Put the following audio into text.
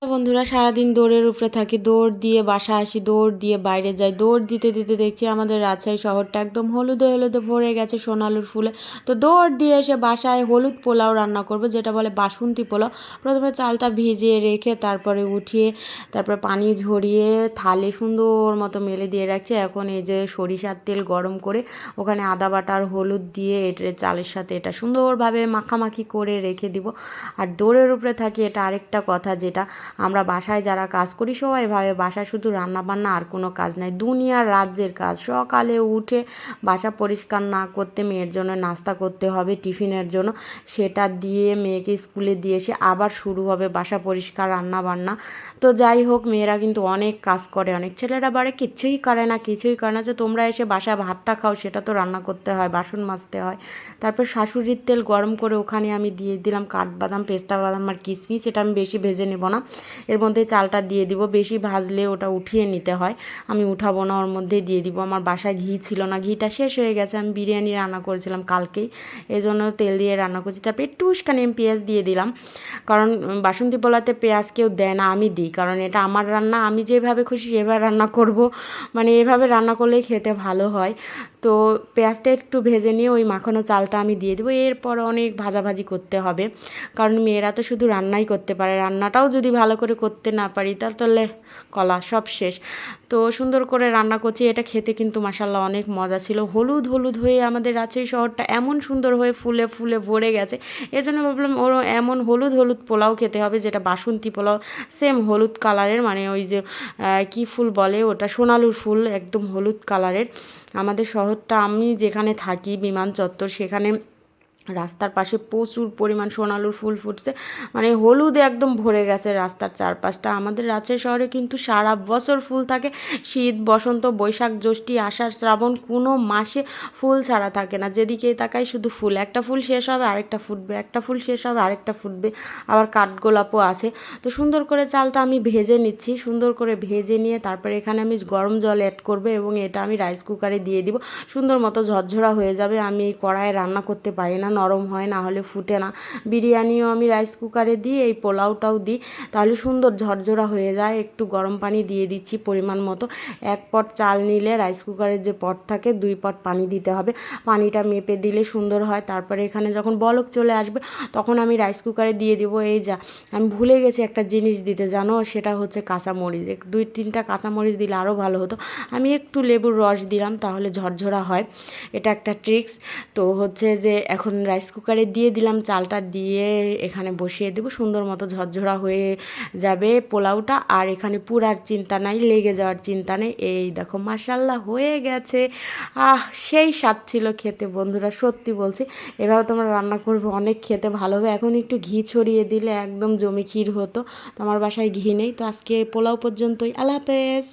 বন্ধুরা সারাদিন দৌড়ের উপরে থাকি, দৌড় দিয়ে বাসা আসি, দৌড় দিয়ে বাইরে যাই, দৌড় দিতে দিতে দেখছি আমাদের রাজশাহী শহরটা একদম হলুদে হলুদে ভরে গেছে সোনালুর ফুলে। তো দৌড় দিয়ে এসে বাসায় হলুদ পোলাও রান্না করব, যেটা বলে বাসন্তী পোলাও। প্রথমে চালটা ভিজিয়ে রেখে তারপরে উঠিয়ে তারপরে পানি ঝরিয়ে থালে সুন্দর মতো মেলে দিয়ে রাখছি। এখন এই যে সরিষার তেল গরম করে ওখানে আদা বাটা আর হলুদ দিয়ে এটার চালের সাথে এটা সুন্দরভাবে মাখামাখি করে রেখে দিব। আর দৌড়ের উপরে থাকি, এটা আরেকটা কথা, যেটা আমরা বাসায় যারা কাজ করি সবাই ভাবে বাসায় শুধু রান্না বান্না আর কোনো কাজ নাই, দুনিয়ার রাজ্যের কাজ। সকালে উঠে বাসা পরিষ্কার না করতে মেয়ের জন্য নাস্তা করতে হবে টিফিনের জন্য, সেটা দিয়ে মেয়েকে স্কুলে দিয়ে এসে আবার শুরু হবে বাসা পরিষ্কার রান্না বান্না। তো যাই হোক, মেয়েরা কিন্তু অনেক কাজ করে, অনেক ছেলেরা বাড়ি কিছুই করে না, কিছুই করে না। যে তোমরা এসে বাসায় ভাতটা খাও, সেটা তো রান্না করতে হয়, বাসন মাজতে হয়। তারপর শাশুড়ির তেল গরম করে ওখানে আমি দিয়ে দিলাম কাঠবাদাম, পেস্তা বাদাম আর কিশমিশ। এটা আমি বেশি ভেজে নেব না, এর মধ্যে চালটা দিয়ে দিব। বেশি ভাজলে ওটা উঠিয়ে নিতে হয়, আমি উঠাবো না, ওর মধ্যেই দিয়ে দিব। আমার বাসায় ঘি ছিল না, ঘিটা শেষ হয়ে গেছে, আমি বিরিয়ানি রান্না করেছিলাম কালকেই, এই জন্য তেল দিয়ে রান্না করছি। তারপর একটু উস্কানি আমি পেঁয়াজ দিয়ে দিলাম, কারণ বাসন্তী পোলাতে পেঁয়াজ কেউ দেয় না, আমি দিই, কারণ এটা আমার রান্না, আমি যেভাবে খুশি সেভাবে রান্না করব, মানে এভাবে রান্না করলেই খেতে ভালো হয়। তো পেঁয়াজটা একটু ভেজে নিয়ে ওই মাখানো চালটা আমি দিয়ে দেবো। এরপর অনেক ভাজাভাজি করতে হবে, কারণ মেয়েরা তো শুধু রান্নাই করতে পারে, রান্নাটাও যদি ভালো করে করতে না পারি তাহলে কলা সব শেষ। তো সুন্দর করে রান্না করছি, এটা খেতে কিন্তু মাশাল্লাহ অনেক মজা ছিল। হলুদ হলুদ হয়ে আমাদের রাজশাহী শহরটা এমন সুন্দর হয়ে ফুলে ফুলে ভরে গেছে, এজন্য ভাবলাম ওর এমন হলুদ হলুদ পোলাও খেতে হবে, যেটা বাসন্তী পোলাও, সেম হলুদ কালারের, মানে ওই যে কী ফুল বলে ওটা, সোনালুর ফুল, একদম হলুদ কালারের। আমাদের শহরটা, আমি যেখানে থাকি বিমান চত্বর, সেখানে রাস্তার পাশে প্রচুর পরিমাণ সোনালুর ফুল ফুটছে, মানে হলুদে একদম ভরে গেছে রাস্তার চারপাশটা। আমাদের রাজশাহী শহরে কিন্তু সারা বছর ফুল থাকে, শীত বসন্ত বৈশাখ জ্যৈষ্ঠ আষাঢ় শ্রাবণ কোনো মাসে ফুল ছাড়া থাকে না, যেদিকেই তাকাই শুধু ফুল। একটা ফুল শেষ হবে আরেকটা ফুটবে, একটা ফুল শেষ হবে আরেকটা ফুটবে, আবার কাঠগোলাপও আছে। তো সুন্দর করে চালটা আমি ভেজে নিচ্ছি, সুন্দর করে ভেজে নিয়ে তারপরে এখানে আমি গরম জল অ্যাড করবো এবং এটা আমি রাইস কুকারে দিয়ে দিব, সুন্দর মতো ঝরঝরা হয়ে যাবে। আমি এই কড়াইয়ে রান্না করতে পারি না, নরম হয়, না হলে ফুটে না। বিরিয়ানিও আমি রাইস কুকারে দিই, এই পোলাওটাও দিই, তাহলে সুন্দর ঝরঝরা হয়ে যায়। একটু গরম পানি দিয়ে দিচ্ছি পরিমাণ মতো, 1 পট চাল নিলে রাইস কুকারের যে পট থাকে 2 পট পানি দিতে হবে, পানিটা মেপে দিলে সুন্দর হয়। তারপরে এখানে যখন বলক চলে আসবে তখন আমি রাইস কুকারে দিয়ে দিব। এই যা, আমি ভুলে গেছি একটা জিনিস দিতে, জানো, সেটা হচ্ছে কাঁচামরিচ, 2-3টা কাঁচামরিচ দিলে আরও ভালো হতো। আমি একটু লেবুর রস দিলাম, তাহলে ঝরঝরা হয়, এটা একটা ট্রিক্স। তো হচ্ছে যে এখন রাইস কুকারে দিয়ে দিলাম, চালটা দিয়ে এখানে বসিয়ে দেবো, সুন্দর মতো ঝরঝরা হয়ে যাবে পোলাওটা। আর এখানে পুরার চিন্তা নাই, লেগে যাওয়ার চিন্তা নেই। এই দেখো মাশাল্লাহ হয়ে গেছে, সেই স্বাদ ছিল খেতে বন্ধুরা, সত্যি বলছি। এভাবে তোমরা রান্না করবে, অনেক খেতে ভালো হবে। এখন একটু ঘি ছড়িয়ে দিলে একদম জমি ক্ষীর হতো, তো আমার বাসায় ঘি নেই। তো আজকে পোলাও পর্যন্তই, আল্লাহ হাফেজ।